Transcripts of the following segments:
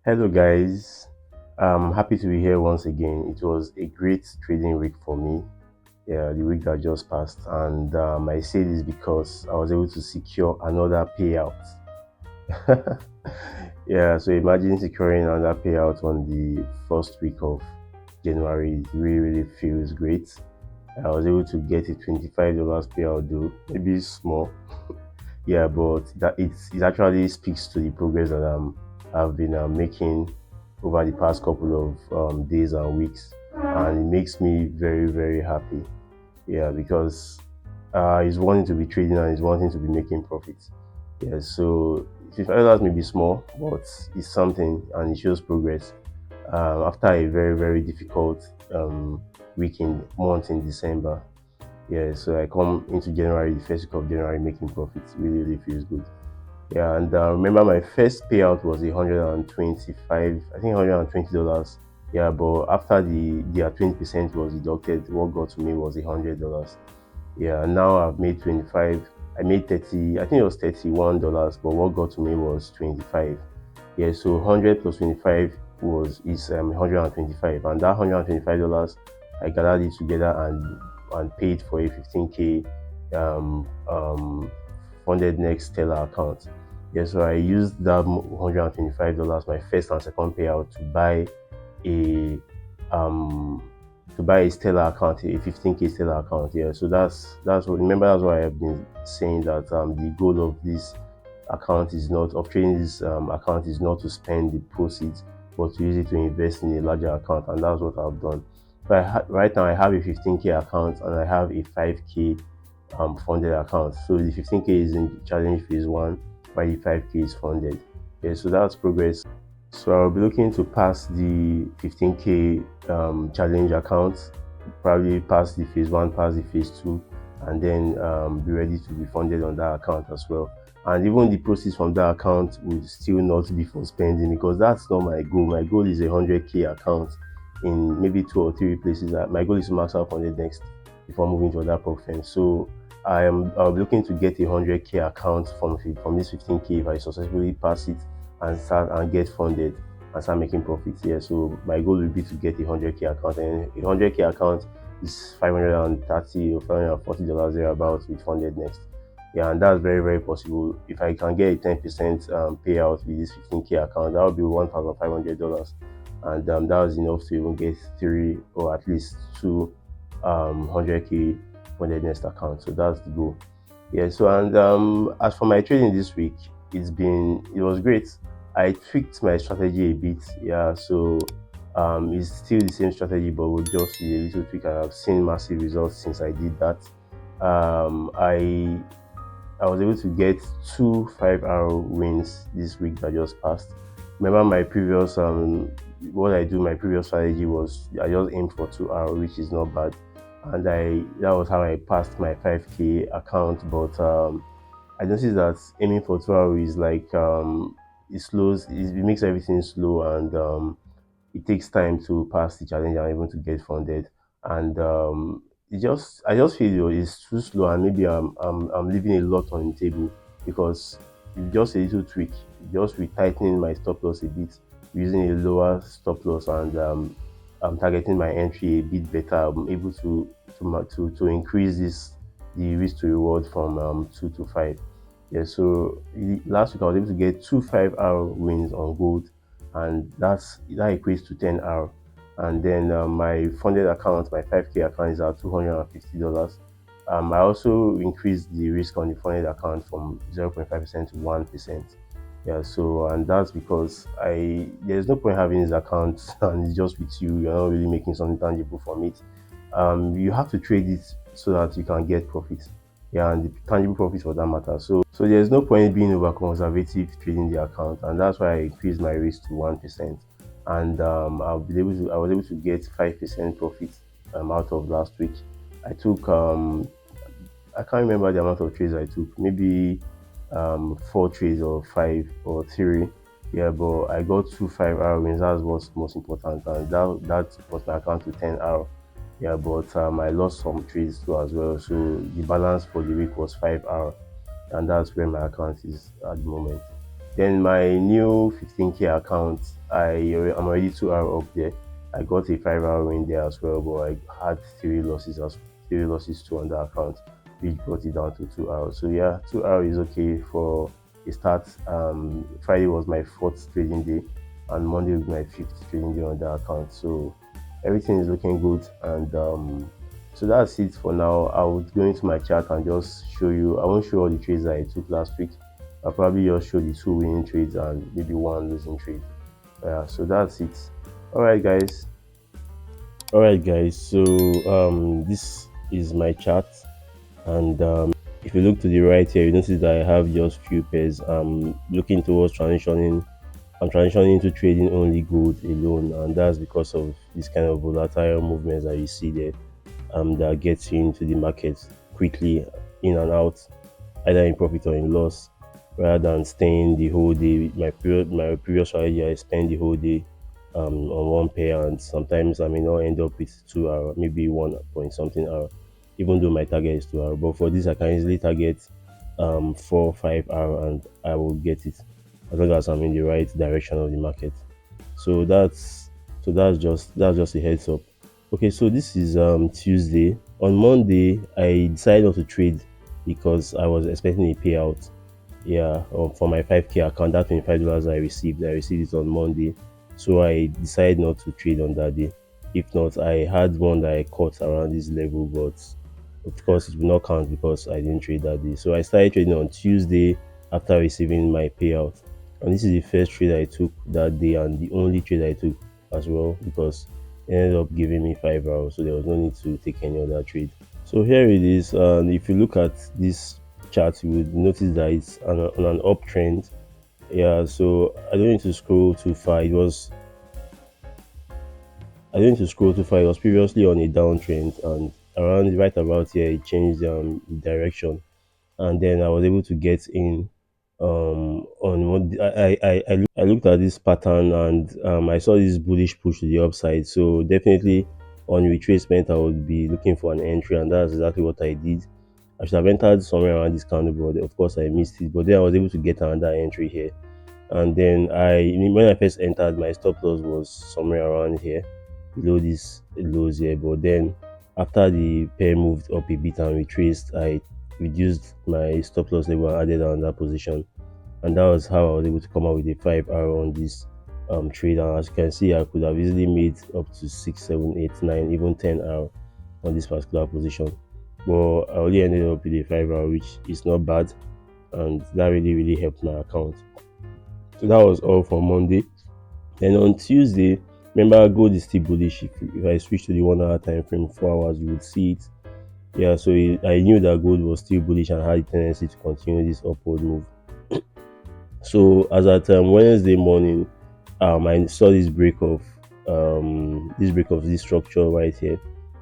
Hello guys, I'm happy to be here once again. It was a great trading week for me, yeah, the week that just passed, and I say this because I was able to secure another payout. Yeah, so imagine securing another payout on the first week of January. It really feels great. I was able to get a $25 payout, though maybe it's small, yeah, but it actually speaks to the progress that I've been making over the past couple of days and weeks, and it makes me very happy. Yeah, because he's wanting to be trading and he's wanting to be making profits. Yeah, so $55 may be small, but it's something and it shows progress. After a very difficult month in December, yeah, so I come into January, the first week of January, making profits. Really feels good. Yeah, and remember my first payout was 125, I think $120. Yeah, but after their 20% was deducted, what got to me was $100. Yeah, and now I've made 25. I made 30, I think it was $31, but what got to me was 25. Yeah, so 100 plus 25 is 125, and that $125 I gathered it together and paid for a 15K um um Fundednext Stellar account. Yeah, so I used that $125, my first and second payout, a um to buy a Stellar account, a 15K Stellar account. Yeah, so that's what, remember, that's why I've been saying that the goal of this account is not of trading this account is not to spend the proceeds, but to use it to invest in a larger account, and that's what I've done. So right now I have a 15K account and I have a 5K funded account. So the 15K is in challenge phase one, while the 5K is funded. Yeah, so that's progress. So I'll be looking to pass the 15K challenge account, probably pass the phase one, pass the phase two, and then be ready to be funded on that account as well. And even the proceeds from that account will still not be for spending, because that's not my goal. My goal is a 100K account in maybe two or three places. My goal is to max out on it next before moving to other programs. So I'll be looking to get a 100K account from this 15K if I successfully pass it and start and get funded and start making profits here. So my goal will be to get a 100K account, and a 100K account is 530 or $540 thereabouts with Fundednext. Yeah, and that's very possible. If I can get a 10% payout with this 15K account, that would be $1,500, and that was enough to even get three or at least two 100K Fundednext accounts. So that's the goal. Yeah, so and as for my trading this week, it was great. I tweaked my strategy a bit. Yeah, so it's still the same strategy, but with just a little tweak, and I've seen massive results since I did that. um i I was able to get two 5 hour wins this week that just passed. Remember my previous my previous strategy was I just aimed for 2 hour, which is not bad, and I that was how I passed my 5K account. But I noticed that aiming for 2 hour is like it makes everything slow, and it takes time to pass the challenge and even to get funded. And I just feel it's too slow, and maybe I'm leaving a lot on the table, because it's just a little tweak, just retightening my stop loss a bit, using a lower stop loss, and I'm targeting my entry a bit better. I'm able to increase the risk to reward from 2 to 5. Yeah, so last week I was able to get two 5 hour wins on gold, and that equates to 10 hour. And then my funded account, my 5K account, is at $250. I also increased the risk on the funded account from 0.5% to 1%. Yeah, so and that's because I there's no point having this account and it's just with you. You're not really making something tangible from it. You have to trade it so that you can get profits. Yeah, and the tangible profits for that matter. So there's no point being over conservative trading the account, and that's why I increased my risk to 1%. And I was able to get 5% profits out of last week. I took I can't remember the amount of trades I took, maybe four trades or five or three. Yeah, but I got two 5 hour wins. That's what's most important, and that was my account to 10 hour. Yeah, but I lost some trades too as well. So the balance for the week was 5 hour, and that's where my account is at the moment. Then my new 15k account, I'm already 2 hour up there. I got a 5 hour win there as well, but I had three losses too on that account, which brought it down to 2 hours. So yeah, 2 hours is okay for a start. Friday was my fourth trading day, and Monday was my fifth trading day on that account. So everything is looking good, and so that's it for now. I would go into my chart and just show you. I won't show all the trades that I took last week. I'll probably just show the two winning trades and maybe one losing trade. Yeah, so that's it. All right, guys. All right, guys. So this is my chart, and if you look to the right here, you notice that I have just few pairs. Looking towards transitioning. I'm transitioning into trading only gold alone, and that's because of this kind of volatile movements that you see there. That gets you into the market quickly, in and out, either in profit or in loss, rather than staying the whole day. My previous strategy, I spend the whole day on one pair, and sometimes I may not end up with 2 hour, maybe 1 point something hour, even though my target is 2 hour. But for this, I can easily target 4 5 hour, and I will get it as long as I'm in the right direction of the market. So that's just a heads up. Okay, so this is Tuesday. On Monday, I decided not to trade because I was expecting a payout. Yeah, for my 5k account, that $25 I received it on Monday. So I decided not to trade on that day. If not, I had one that I caught around this level, but of course it will not count because I didn't trade that day. So I started trading on Tuesday after receiving my payout. And this is the first trade I took that day and the only trade I took as well, because it ended up giving me 5 hours, so there was no need to take any other trade. So here it is, and if you look at this chart, you would notice that it's on an uptrend. Yeah, so I don't need to scroll too far. It was previously on a downtrend, and around right about here it changed direction, and then I was able to get in on what I looked at this pattern, and I saw this bullish push to the upside. So definitely on retracement I would be looking for an entry, and that's exactly what I did. I should have entered somewhere around this candle, but of course I missed it. But then I was able to get another entry here, and then when I first entered, my stop loss was somewhere around here, below this lows here. But then after the pair moved up a bit and retraced, I reduced my stop loss level and added another position, and that was how I was able to come out with a 5 hour on this trade. And as you can see, I could have easily made up to 6 7 8 9 even 10 hour on this particular position, but I only ended up with a 5 hour, which is not bad, and that really helped my account. So that was all for Monday. Then on Tuesday, remember gold is still bullish. If I switch to the 1 hour time frame, 4 hours, you would see it. Yeah, so I knew that gold was still bullish and had a tendency to continue this upward move. So as at Wednesday morning, I saw this structure right here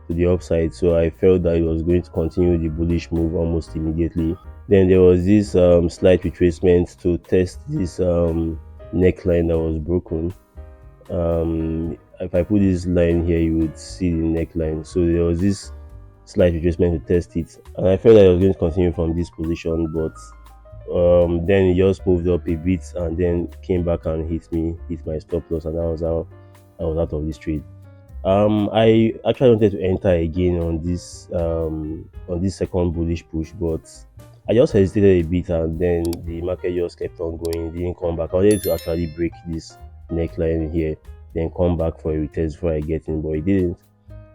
to the upside. So I felt that it was going to continue the bullish move almost immediately. Then there was this slight retracement to test this neckline that was broken. If I put this line here, you would see the neckline. So there was this slight retracement to test it, and I felt that I was going to continue from this position, but then it just moved up a bit and then came back and hit my stop loss, and that was how I was out of this trade. I actually wanted to enter again on this second bullish push, but I just hesitated a bit, and then the market just kept on going. It didn't come back. I wanted to actually break this neckline here, then come back for a retest before I get in, but it didn't,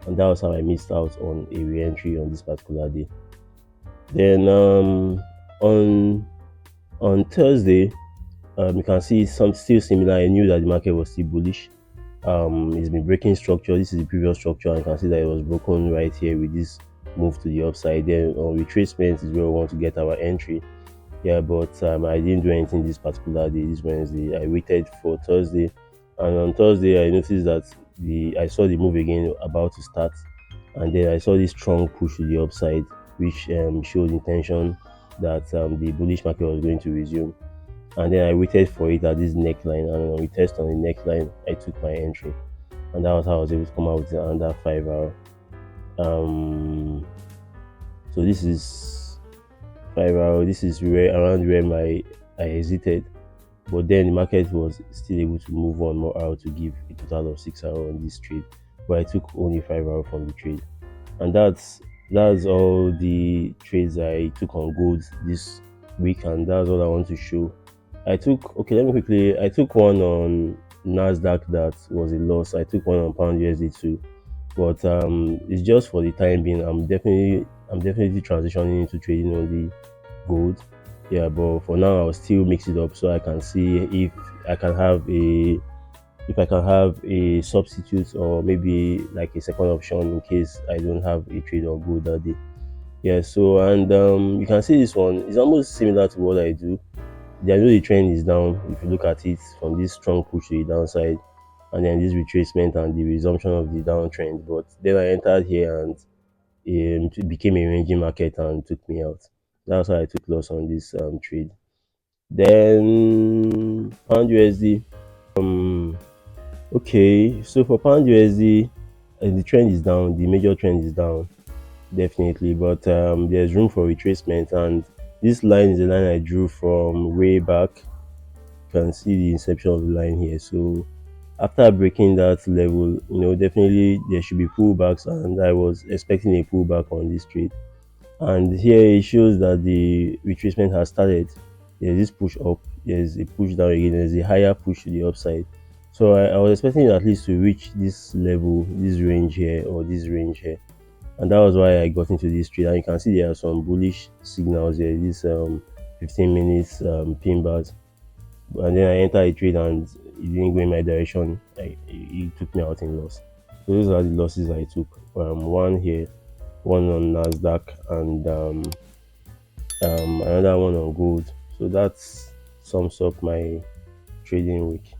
and that was how I missed out on a re-entry on this particular day. Then on Thursday, you can see some still similar. I knew that the market was still bullish. It's been breaking structure. This is the previous structure, and you can see that it was broken right here with this move to the upside. Then on retracement is where we want to get our entry. Yeah, but I didn't do anything this particular day, this Wednesday. I waited for Thursday, and on Thursday I noticed that I saw the move again about to start, and then I saw this strong push to the upside, which showed intention that the bullish market was going to resume. And then I waited for it at this neckline, and when we test on the neckline, I took my entry, and that was how I was able to come out with under 5 hour. So this is 5 hour. This is around where I exited. but then the market was still able to move 1 more hour to give a total of 6 hours on this trade. But I took only 5 hours from the trade, and that's all the trades I took on gold this week, and that's all I want to show. I took okay. Let me quickly. I took one on Nasdaq that was a loss. I took one on Pound USD too, but it's just for the time being. I'm definitely transitioning into trading only gold. Yeah, but for now I'll still mix it up so I can see I can have a if I can have a substitute or maybe like a second option in case I don't have a trade or gold that day. Yeah, so and you can see this one is almost similar to what I do. I know the trend is down if you look at it from this strong push to the downside and then this retracement and the resumption of the downtrend. But then I entered here and it became a ranging market and took me out. That's why I took loss on this trade. Then pound USD. Um, okay, so for pound USD, the trend is down. The major trend is down, definitely, but there's room for retracement. And this line is a line I drew from way back. You can see the inception of the line here. So after breaking that level, definitely there should be pullbacks, and I was expecting a pullback on this trade. And here it shows that the retracement has started. There's this push up, there's a push down again, there's a higher push to the upside. So I was expecting at least to reach this level, this range here, or this range here. And that was why I got into this trade. And you can see there are some bullish signals here, this 15 minutes pin bars. And then I entered a trade and it didn't go in my direction. It took me out in loss. So those are the losses I took. One here, one on Nasdaq, and another one on gold. So that sums up my trading week.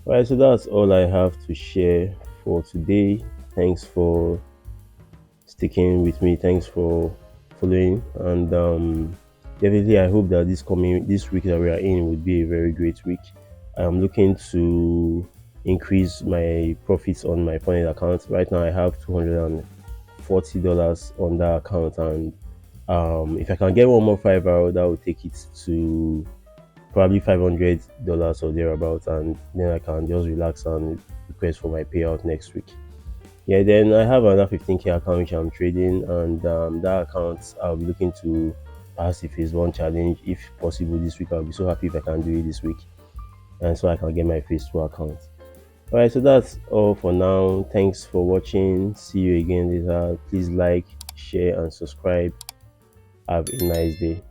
Alright, so that's all I have to share for today. Thanks for sticking with me. Thanks for following, and definitely I hope that this week that we are in would be a very great week. I'm looking to increase my profits on my Funded account. Right now I have $240 on that account, and if I can get one more 5 hours, that will take it to probably $500 or thereabouts, and then I can just relax and request for my payout next week. Yeah, then I have another 15K account which I'm trading, and that account I'll be looking to pass the phase one challenge if possible this week. I'll be so happy if I can do it this week, and so I can get my phase two account. Alright, so that's all for now. Thanks for watching. See you again later. Please like, share, and subscribe. Have a nice day.